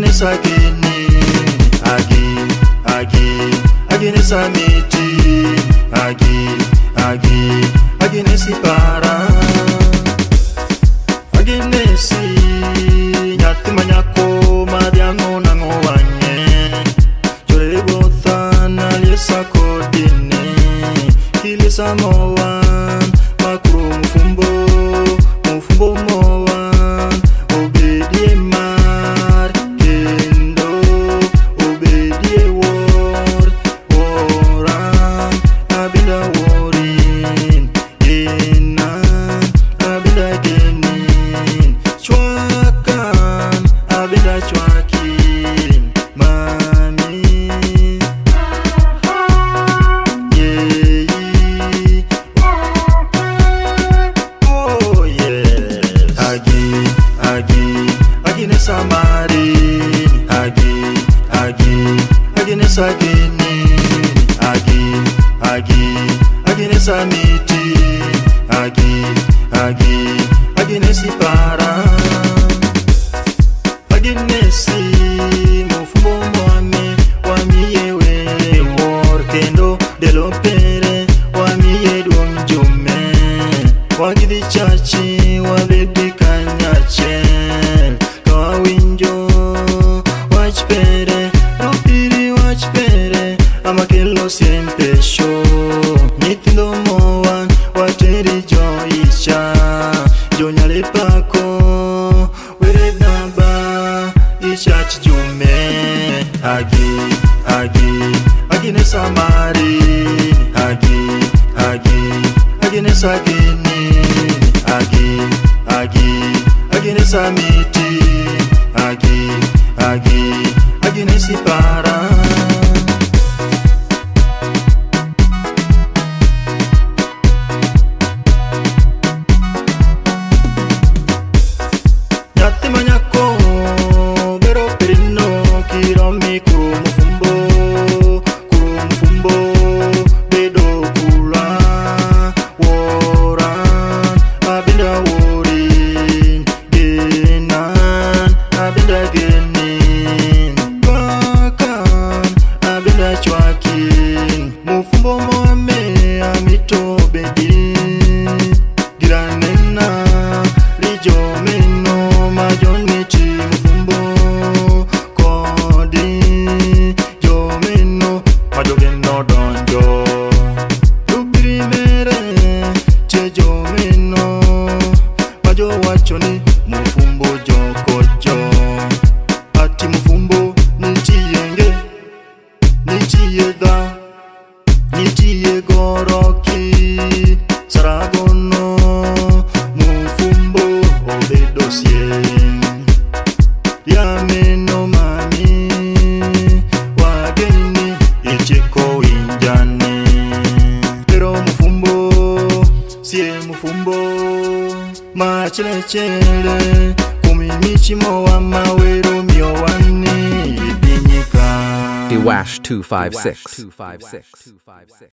Agnes agini, Agnes amiti, Agnes para, Agnes nyathi manyako madhiango nango wanye, chore bothana liesa kodine, kilisa mowan, makuru mufumbo mowan, obedie mar, kendo obedie woran, abinda worin, genan, abinda genin, chwakan, abinda chwakin, mami, oh yes, Agnes amarin, Agnes agini, Agnes amiti, Agnes para, Agnes mufumbo mwame, wamiyewe wor kendo delopere, wamiye duong jume, wagidhi chachi wabedi kanyachiel, kawinjo wach pere, ropiri wach pere, amakelo siempe show, nyithindo mowan wateri joisha, jonyale pako were daba ichach jume, Agnes amarin, Agnes agini, Agnes amiti, Agnes para, nyathi manyako bero perino kiromi kuru mufumbo bedo kula woran, abinda worin, genan, abinda genin, chwakan, abinda chwakin, mufumbo moame amito bedin, giranena lijo meno majoniti mufumbo kodi jomeno majogeno donjo lubiri mere che jomeno majo wachoni mufumbo jokojo ati mufumbo nitiyenge nitiyedha nitiye goroki saragono mufumbo obedo sien yameno mami wageni ichiko injane pero mufumbo sie mufumbo machelechele kumimichimo wa mawero miowani ibinyika Wash 256.